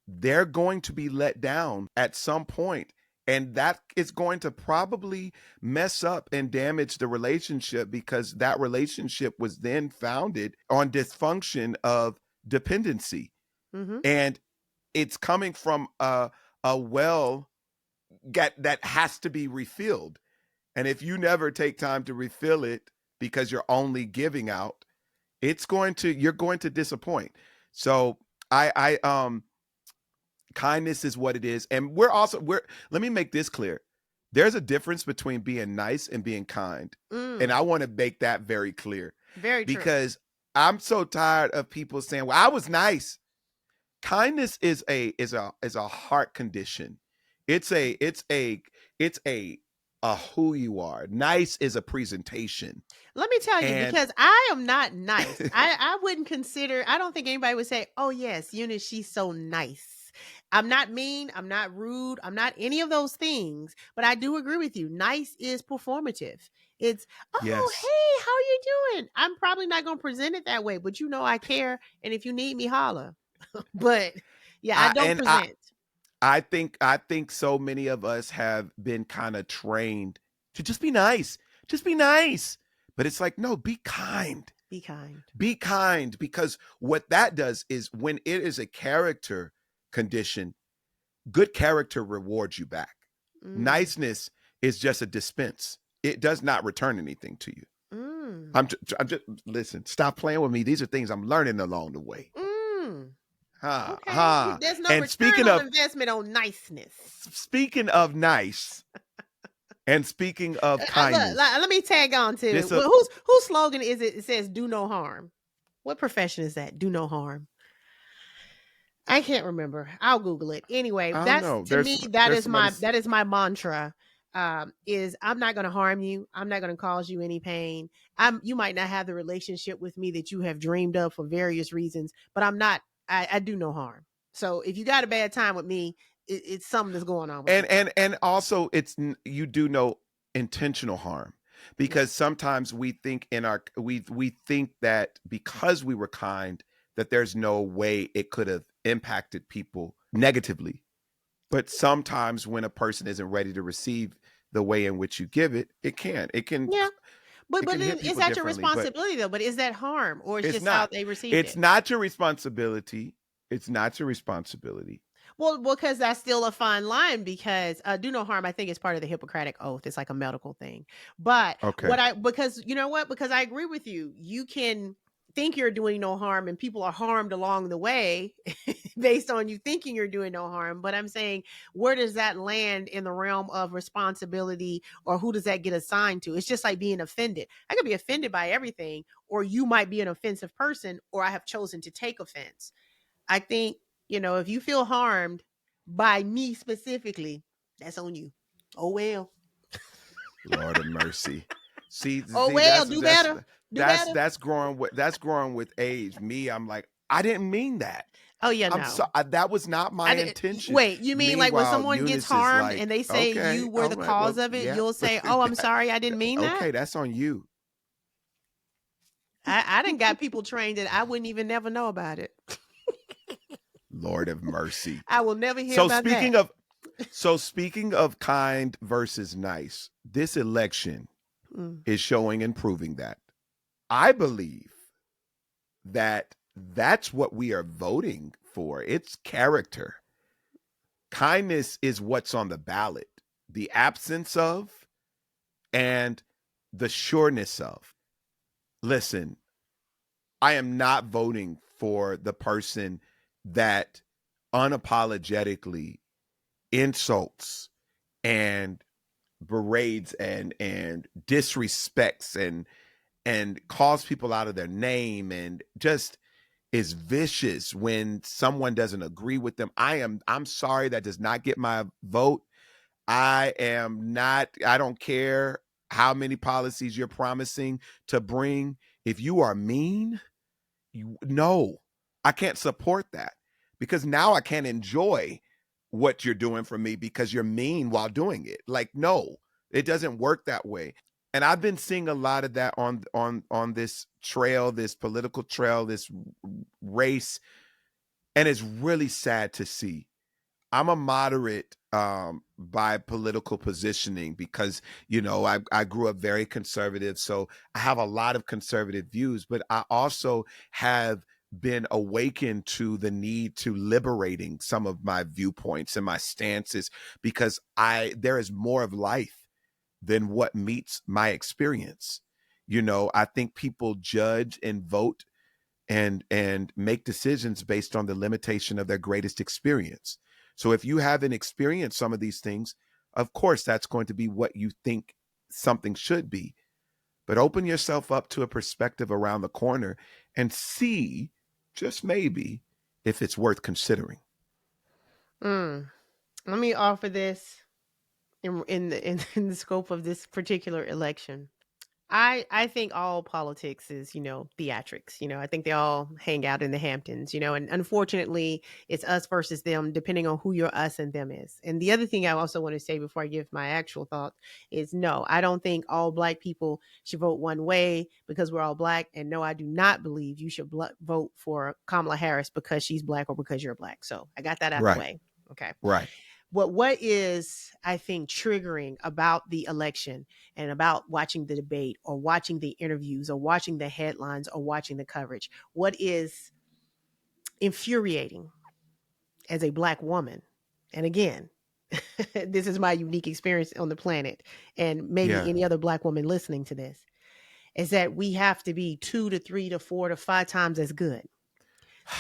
they're going to be let down at some point, and that is going to probably mess up and damage the relationship because that relationship was then founded on dysfunction of dependency, Mm-hmm. and it's coming from a well that has to be refilled. And if you never take time to refill it because you're only giving out, you're going to disappoint. So I kindness is what it is. And we're let me make this clear. There's a difference between being nice and being kind. And I Mm. want to make that very clear Very true. because I'm so tired of people saying, "Well, I was nice." Kindness is a heart condition. It's a it's a who you are. Nice is a presentation. Let me tell you, And because I am not nice. I wouldn't consider, I don't think anybody would say, oh, yes, Eunice, she's so nice. I'm not mean. I'm not rude. I'm not any of those things. But I do agree with you. Nice is performative. It's, oh, yes. hey, how you doing? I'm probably not going to present it that way, but I care. And if you need me, holler. But yeah, I I don't and I present. I think so many of us have been kind of trained to just be nice. Just be nice. But it's like, no, be kind. Be kind. Be kind, because what that does is when it is a character condition, good character rewards you back. Mm. Niceness is just a dispense. It does not return anything to you. Mm. I'm just listen. Stop playing with me. These are things I'm learning along the way. Mm. Ha Okay. ha. There's no And return on investment on niceness. speaking of nice, and speaking of Look, kindness, let me tag on to it. this Whose slogan is it? It says "Do no harm." What profession is that? Do no harm. I can't remember. I'll Google it. Anyway, I don't that's know. to me There's somebody. that is my mantra. Is I'm not going to harm you. I'm not going to cause you any pain. You might not have the relationship with me that you have dreamed of for various reasons, but I'm not. I do no harm. So if you got a bad time with me, it's something that's going on with you. And also you do know intentional harm, Yeah. because sometimes we think we think that because we were kind, that there's no way it could have impacted people negatively. But sometimes when a person isn't ready to receive the way in which you give it, Yeah. But it can hit is people that your differently. But responsibility though? But is that harm or it's it's just how not. they received It's it? not your responsibility. It's not your responsibility. Well, because that's still a fine line because do no harm, I think is part of the Hippocratic Oath. It's like a medical thing. But Okay. because you know what? Because I agree with you. You can think you're doing no harm and people are harmed along the way based on you thinking you're doing no harm. But I'm saying, where does that land in the realm of responsibility or who does that get assigned to? It's just like being offended. I could be offended by everything, or you might be an offensive person, or I have chosen to take offense. I think, if you feel harmed by me specifically, that's on you. Oh well. Lord of mercy. Oh See, well, do better. Do better. that's growing with age. Me, I'm like, I didn't mean that. Oh yeah, I'm no. so that was not my I did, intention. wait, you mean like when Meanwhile, someone gets Eunice is harmed and like, they say okay, you were all the right, cause well, of it, yeah, you'll say, "Oh, I'm sorry, I didn't mean that." okay, that's on you, I didn't got people trained that I wouldn't even never know about it. Lord of mercy. I will never hear So about that. speaking of kind versus nice, this election Mm. is showing and proving that. I believe that that's what we are voting for. It's character. Kindness is what's on the ballot. The absence of and the sureness of. Listen, I am not voting for the person that unapologetically insults and berates and disrespects and calls people out of their name and just is vicious when someone doesn't agree with them. I'm sorry, that does not get my vote. I don't care how many policies you're promising to bring. If you are mean, no, I can't support that, because now I can't enjoy what you're doing for me because you're mean while doing it. Like, no, it doesn't work that way. And I've been seeing a lot of that on this trail, this political trail, this race, and it's really sad to see. I'm a moderate by political positioning because, I grew up very conservative. So I have a lot of conservative views, but I also have been awakened to the need to liberating some of my viewpoints and my stances, because there is more of life than what meets my experience. I think people judge and vote and make decisions based on the limitation of their greatest experience. So if you haven't experienced some of these things, of course that's going to be what you think something should be. But open yourself up to a perspective around the corner and see, just maybe, if it's worth considering. Mm. Let me offer this in the scope of this particular election. I think all politics is, theatrics. I think they all hang out in the Hamptons, and unfortunately it's us versus them, depending on who your us and them is. And the other thing I also want to say before I give my actual thought is no, I don't think all black people should vote one way because we're all black. And no, I do not believe you should vote for Kamala Harris because she's black or because you're black. So I got that out the Right, way. Okay. right. what is, I think, triggering about the election and about watching the debate or watching the interviews or watching the headlines or watching the coverage, what is infuriating as a Black woman, and again, this is my unique experience on the planet, and maybe Yeah. any other Black woman listening to this, is that we have to be 2 to 3 to 4 to 5 times as good.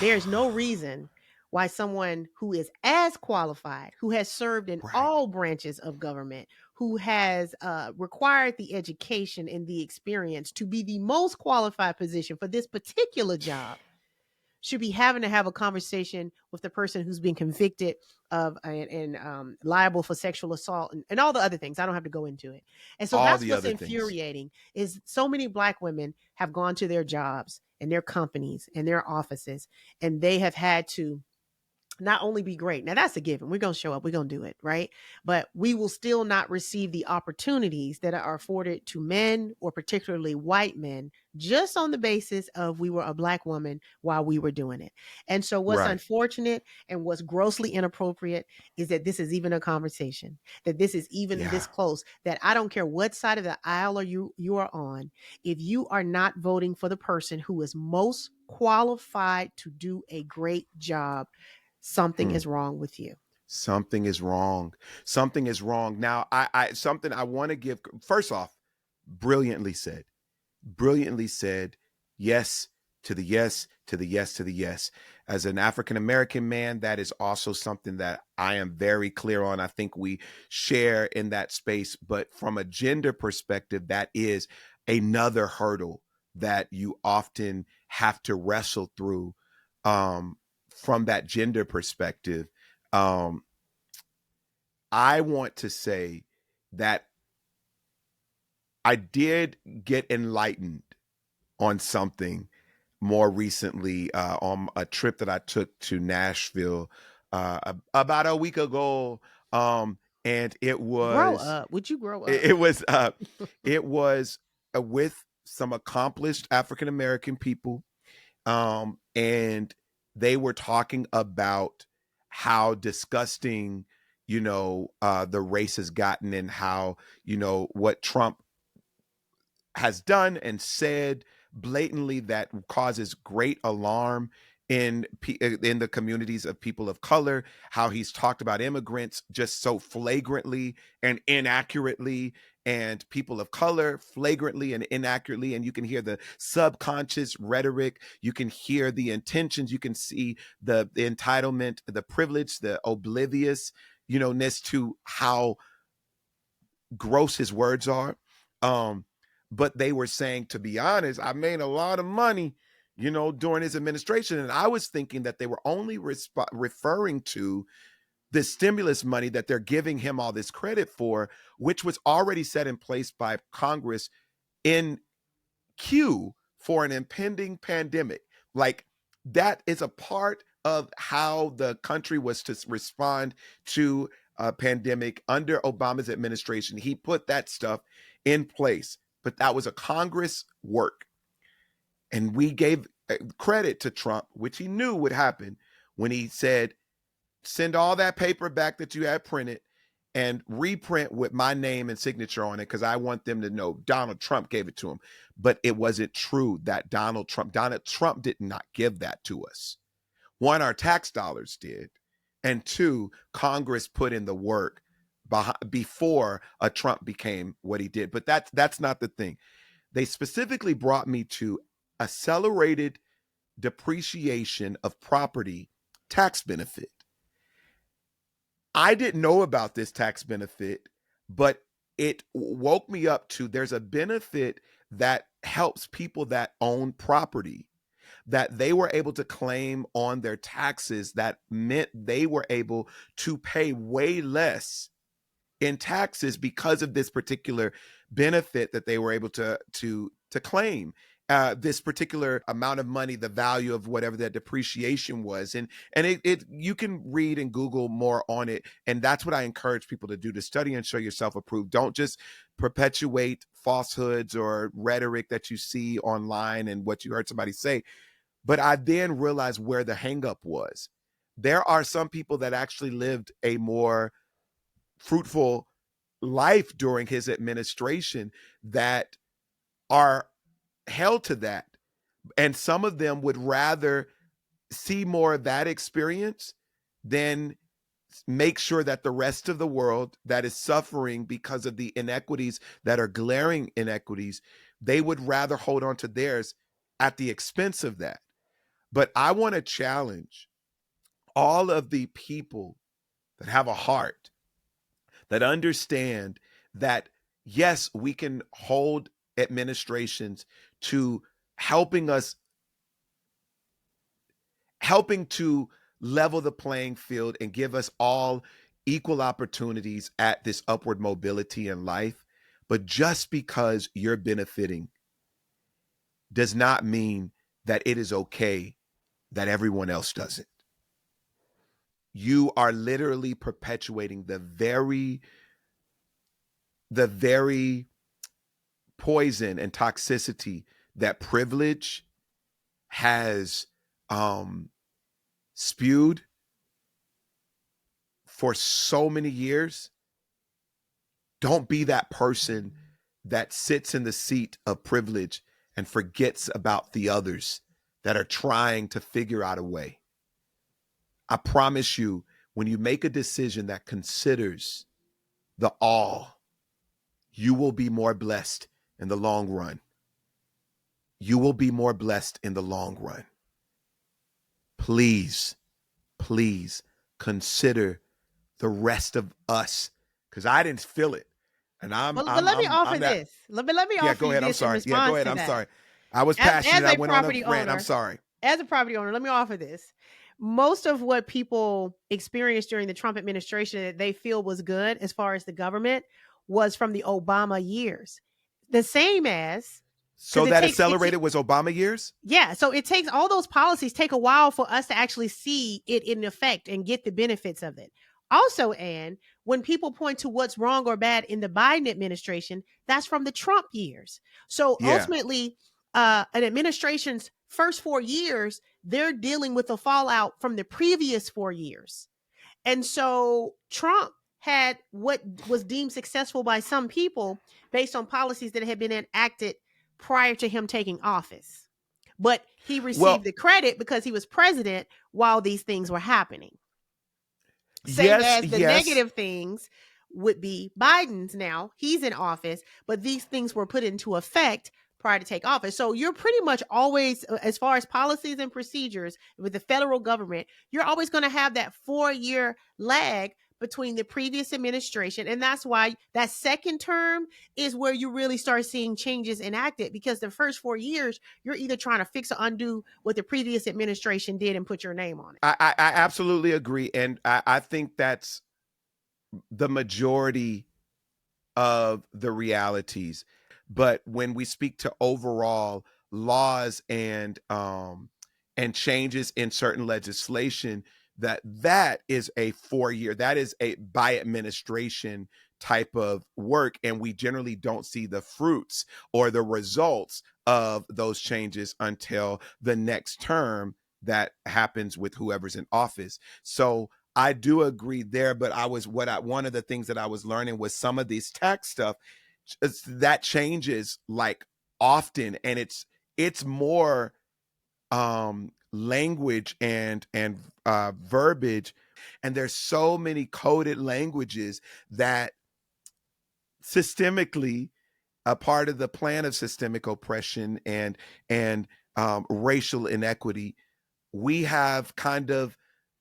There's no reason why someone who is as qualified, who has served in Right. all branches of government, who has required the education and the experience to be the most qualified position for this particular job, should be having to have a conversation with the person who's been convicted of and liable for sexual assault and all the other things. I don't have to go into it. And so All that's the what's other things. infuriating is so many Black women have gone to their jobs and their companies and their offices, and they have had to not only be great. Now that's a given. We're going to show up. We're going to do it, right? But we will still not receive the opportunities that are afforded to men or particularly white men just on the basis of we were a Black woman while we were doing it. And so what's Right. unfortunate and what's grossly inappropriate is that this is even a conversation, that this is even Yeah. this close, that I don't care what side of the aisle you are on. If you are not voting for the person who is most qualified to do a great job, something Hmm. is wrong with you. Something is wrong. Something is wrong. Now, something I want to give. First off, brilliantly said. Brilliantly said. Yes to the yes to the yes to the yes. As an African American man, that is also something that I am very clear on. I think we share in that space. But from a gender perspective, that is another hurdle that you often have to wrestle through, um, from that gender perspective. Um, I want to say that I did get enlightened on something more recently, on a trip that I took to Nashville about a week ago. And it Grow was up. Would you grow it, up? it was uh, it was with some accomplished African American people, and they were talking about how disgusting, the race has gotten, and how, what Trump has done and said blatantly that causes great alarm in the communities of people of color, how he's talked about immigrants just so flagrantly and inaccurately, and people of color flagrantly and inaccurately, and you can hear the subconscious rhetoric, you can hear the intentions, you can see the entitlement, the privilege, the oblivious, ness to how gross his words are. Um, but they were saying, to be honest, I made a lot of money, during his administration. And I was thinking that they were only referring to the stimulus money that they're giving him all this credit for, which was already set in place by Congress in queue for an impending pandemic. Like, that is a part of how the country was to respond to a pandemic under Obama's administration. He put that stuff in place, but that was a Congress work. And we gave credit to Trump, which he knew would happen, when he said, send all that paper back that you had printed and reprint with my name and signature on it, because I want them to know Donald Trump gave it to him. But it wasn't true that Donald Trump did not give that to us. One, our tax dollars did. And two, Congress put in the work before Trump became what he did. But that's not the thing. They specifically brought me to accelerated depreciation of property tax benefit. I didn't know about this tax benefit, but it woke me up to, there's a benefit that helps people that own property, that they were able to claim on their taxes, that meant they were able to pay way less in taxes because of this particular benefit that they were able to claim. This particular amount of money, the value of whatever that depreciation was, and it you can read and Google more on it, and that's what I encourage people to do, to study and show yourself approved. Don't just perpetuate falsehoods or rhetoric that you see online and what you heard somebody say. But I then realized where the hangup was. There are some people that actually lived a more fruitful life during his administration that are held to that. And some of them would rather see more of that experience than make sure that the rest of the world that is suffering because of the inequities that are glaring inequities, they would rather hold on to theirs at the expense of that. But I want to challenge all of the people that have a heart, that understand that, yes, we can hold administrations to helping us, helping to level the playing field and give us all equal opportunities at this upward mobility in life. But just because you're benefiting does not mean that it is okay that everyone else doesn't. You are literally perpetuating the very poison and toxicity that privilege has spewed for so many years. Don't be that person that sits in the seat of privilege and forgets about the others that are trying to figure out a way. I promise you, when you make a decision that considers the all, you will be more blessed in the long run. You will be more blessed in the long run. Please, please consider the rest of us, because I didn't feel it. And I'm Well, but I'm let me I'm offer I'm that. this. Let me Yeah, offer go you ahead. I'm this in sorry. Yeah, go response ahead. to I'm that. sorry. I was As passionate. I a went on a property rant. I'm owner, sorry. let me offer this. Most of what people experienced during the Trump administration that they feel was good as far as the government was from the Obama years. The same as So because it that takes it accelerated was Obama years? yeah, so it takes all those policies take a while for us to actually see it in effect and get the benefits of it. Also, Anne, when people point to what's wrong or bad in the Biden administration, that's from the Trump years. So Yeah. ultimately, an administration's first 4 years, they're dealing with the fallout from the previous 4 years. And so Trump had what was deemed successful by some people based on policies that had been enacted prior to him taking office. But he received Well, the credit because he was president while these things were happening. Same yes, as the yes. negative things would be Biden's now. He's in office, but these things were put into effect prior to take office. So you're pretty much always, as far as policies and procedures with the federal government, you're always going to have that 4 year lag between the previous administration. And that's why that second term is where you really start seeing changes enacted, because the first 4 years, you're either trying to fix or undo what the previous administration did and put your name on it. I absolutely agree. And I think that's the majority of the realities. But when we speak to overall laws and changes in certain legislation, that is a 4 year, that is a by administration type of work, and we generally don't see the fruits or the results of those changes until the next term that happens with whoever's in office. So I do agree there, but one of the things that I was learning was some of these tax stuff that changes like often, and it's more language and verbiage, and there's so many coded languages that systemically a part of the plan of systemic oppression and racial inequity, we have kind of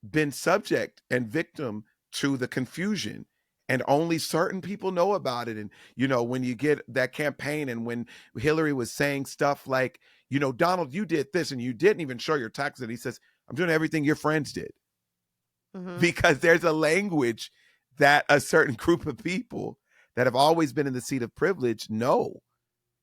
been subject and victim to the confusion, and only certain people know about it. And when you get that campaign, and when Hillary was saying stuff like, Donald, you did this and you didn't even show your taxes, and he says, I'm doing everything your friends did. Mm-hmm. Because there's a language that a certain group of people that have always been in the seat of privilege know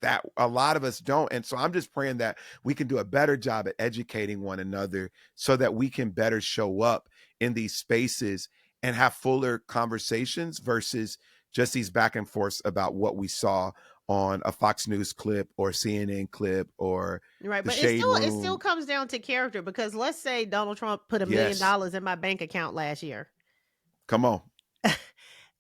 that a lot of us don't. And so I'm just praying that we can do a better job at educating one another so that we can better show up in these spaces and have fuller conversations versus just these back and forths about what we saw on a Fox News clip or CNN clip or Right, the but shade it still room. comes down to character, because let's say Donald Trump put $1 million Yes. in my bank account last year. Come on.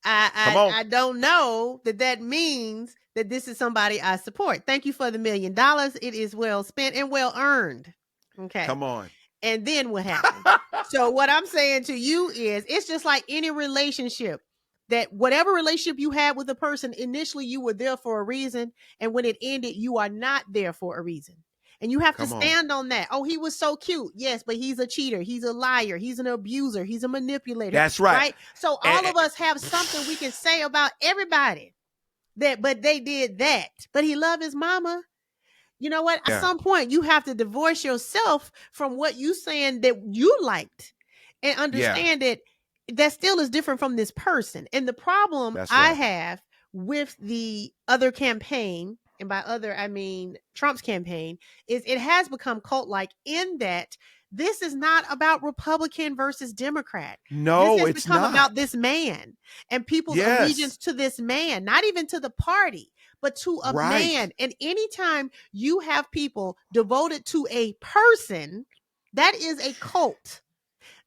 Come I on. I don't know that means that this is somebody I support. Thank you for the $1,000,000. It is well spent and well earned. Okay. Come on. And then what happened? So what I'm saying to you is it's just like any relationship, that whatever relationship you had with a person, initially you were there for a reason, and when it ended, you are not there for a reason. And you have to Come on. stand on that. Oh, he was so cute. Yes, but he's a cheater. He's a liar. He's an abuser. He's a manipulator, That's right. right? So And, all of us have something we can say about everybody, that, but they did that. But he loved his mama. You know what? At yeah. some point, you have to divorce yourself from what you saying that you liked, and Yeah. understand that still is different from this person. And the problem That's I right. have with the other campaign, and by other I mean Trump's campaign, is it has become cult-like, in that this is not about Republican versus Democrat. This No, has it's become not. about this man and people's allegiance Yes. to this man, not even to the party, but to a Right. man. And anytime you have people devoted to a person, that is a cult.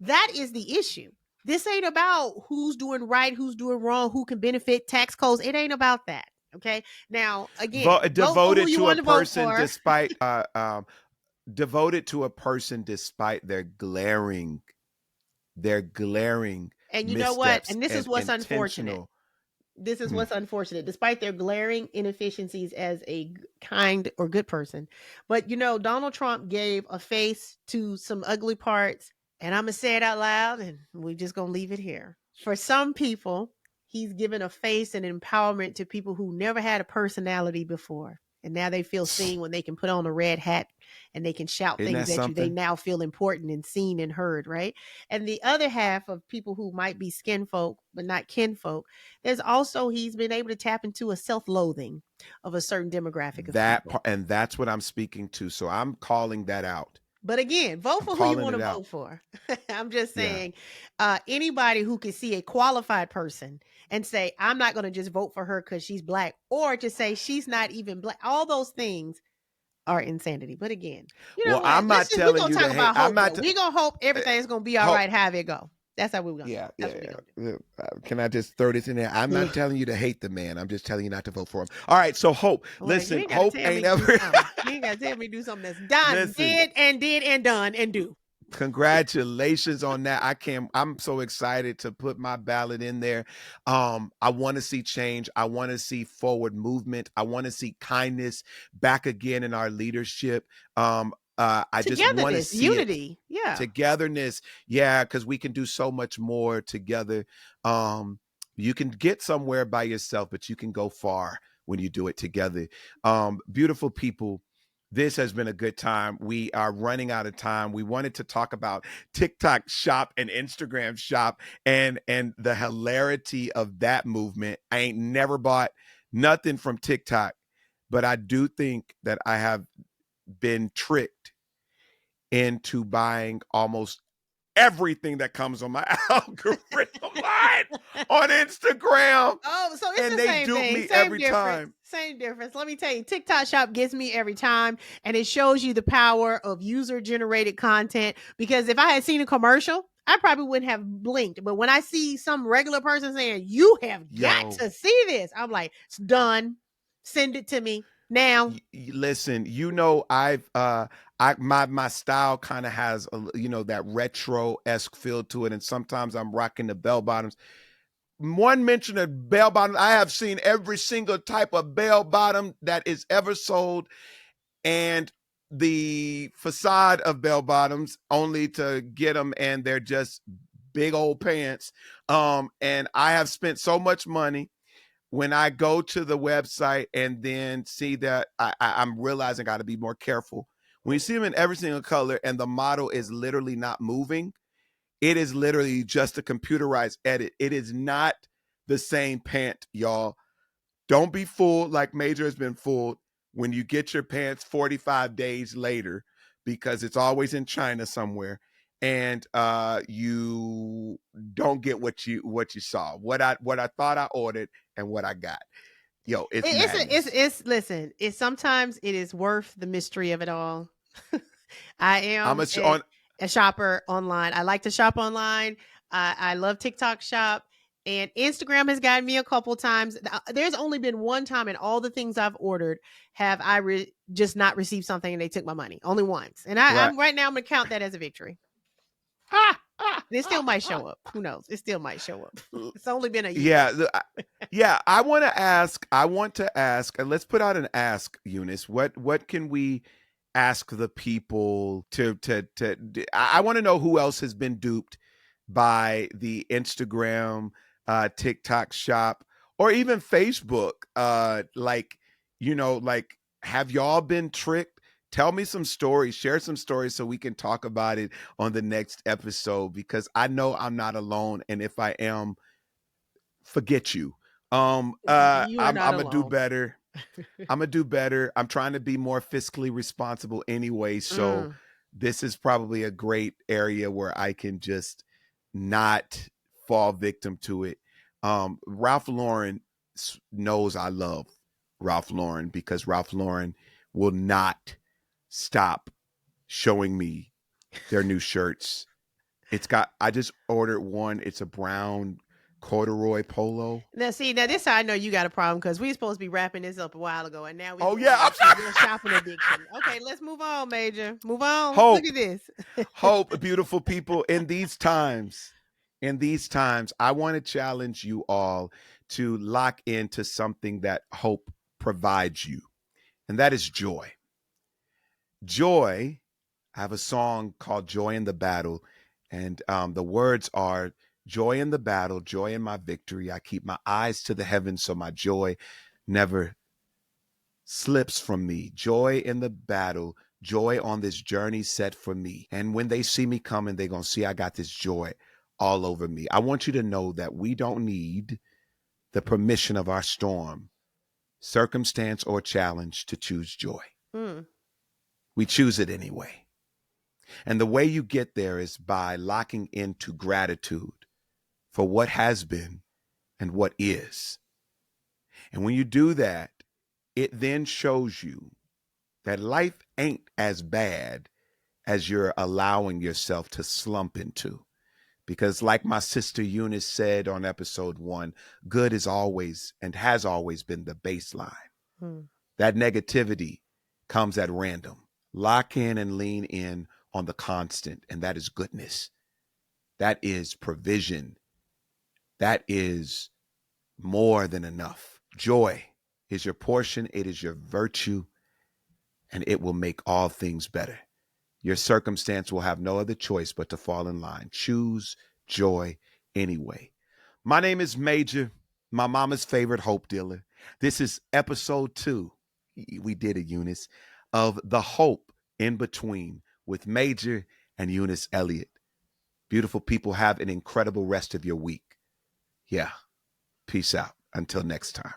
That is the issue. This ain't about who's doing right, who's doing wrong, who can benefit, tax codes. It ain't about that. Okay. Now, again, vote for who Devoted you to a want to vote person for. despite devoted to a person despite their glaring And you know what? missteps And this is and what's unfortunate. intentional. This is Hmm. what's unfortunate, despite their glaring inefficiencies as a kind or good person. But Donald Trump gave a face to some ugly parts, and I'm gonna say it out loud, and we're just gonna leave it here. For some people, he's given a face and empowerment to people who never had a personality before. And now they feel seen when they can put on a red hat and they can shout Isn't things that at you. They something? now feel important and seen and heard, right? And the other half of people who might be skin folk but not kinfolk, there's also, he's been able to tap into a self-loathing of a certain demographic of That people. part, and that's what I'm speaking to. So I'm calling that out. But again, vote I'm for who you calling want it to out. vote for. I'm just Yeah. saying, anybody who can see a qualified person and say, I'm not going to just vote for her because she's black, or to say she's not even black, all those things are insanity. But again, you know Well, what? I'm not We're telling going to you talk to hate. about I'm hope, not. though. We're going to hope Uh, everything's going to be all Hope. right, however it go. That's how we're going to do. Yeah, That's yeah, what we're going to yeah. Can I just throw this in there? I'm not do. telling you to hate the man. I'm just telling you not to vote for him. All right. So Hope, Well, you listen. ain't got to Hope tell me ain't to do ever. something. You ain't got to tell me to do something that's done, Listen. did and done and do. Congratulations on that. I'm so excited to put my ballot in there. I want to see change. I want to see forward movement. I want to see kindness back again in our leadership. I just want to Togetherness, see it. unity. Yeah. Togetherness. Yeah, because we can do so much more together. You can get somewhere by yourself, but you can go far when you do it together. Beautiful people, this has been a good time. We are running out of time. We wanted to talk about TikTok shop and Instagram shop and the hilarity of that movement. I ain't never bought nothing from TikTok, but I do think that I have been tricked into buying almost everything that comes on my algorithm line on Instagram. Oh, so it's And the they same dupe thing, me same every difference, time. same difference. Let me tell you, TikTok Shop gets me every time, and it shows you the power of user generated content. Because if I had seen a commercial, I probably wouldn't have blinked. But when I see some regular person saying, "You have got Yo, to see this," I'm like, "It's done. Send it to me now." listen, my style kind of has that retro-esque feel to it, and sometimes I'm rocking the bell bottoms. One mention of bell bottoms, I have seen every single type of bell bottom that is ever sold, and the facade of bell bottoms only to get them, and they're just big old pants. And I have spent so much money. When I go to the website and then see that, I'm realizing I got to be more careful. When you see them in every single color and the model is literally not moving, it is literally just a computerized edit. It is not the same pant, y'all. Don't be fooled like Major has been fooled when you get your pants 45 days later, because it's always in China somewhere, and you don't get what you saw, what I thought I ordered and what I got. Yo, it's madness. It's listen. It's sometimes it is worth the mystery of it all. I I'm am a, on a shopper online. I like to shop online. I love TikTok Shop. And Instagram has gotten me a couple times. There's only been one time in all the things I've ordered have I just not received something and they took my money. Only once. And Right. I'm right now, I'm going to count that as a victory. It still might show up. Who knows? It still might show up. It's only been a year. Yeah, yeah. I want to ask. I want to ask, and let's put out an ask, Eunice. What can we ask the people I want to know who else has been duped by the Instagram, TikTok shop, or even Facebook. Like, like, have y'all been tricked? Tell me some stories, share some stories so we can talk about it on the next episode, because I know I'm not alone. And if I am, forget you. You are I'm not gonna do alone. better. I'm gonna do better. I'm trying to be more fiscally responsible anyway. So Mm. this is probably a great area where I can just not fall victim to it. Ralph Lauren knows I love Ralph Lauren, because Ralph Lauren will not stop showing me their new shirts. I just ordered one. It's a brown corduroy polo. Now, see, now this how I know you got a problem, because we were supposed to be wrapping this up a while ago, and now we Oh going yeah, I'm into sorry. your shopping addiction. Okay, let's move on, Major. Move on. Look Hope, at this. hope, beautiful people. In these times, I want to challenge you all to lock into something that hope provides you, and that is joy. Joy. I have a song called "Joy in the Battle," and the words are: "Joy in the battle, joy in my victory. I keep my eyes to the heavens, so my joy never slips from me. Joy in the battle, joy on this journey set for me. And when they see me coming, they're going to see I got this joy all over me." I want you to know that we don't need the permission of our storm, circumstance, or challenge to choose joy. Mm. We choose it anyway. And the way you get there is by locking into gratitude for what has been and what is. And when you do that, it then shows you that life ain't as bad as you're allowing yourself to slump into. Because, like my sister Eunice said on episode 1, good is always and has always been the baseline. Mm. That negativity comes at random. Lock in and lean in on the constant, and that is goodness. That is provision. That is more than enough. Joy is your portion, it is your virtue, and it will make all things better. Your circumstance will have no other choice but to fall in line. Choose joy anyway. My name is Major, my mama's favorite hope dealer. This is episode 2. We did it, Eunice, of The Hope in Between with Major and Eunice Elliott. Beautiful people, have an incredible rest of your week. Yeah. Peace out. Until next time.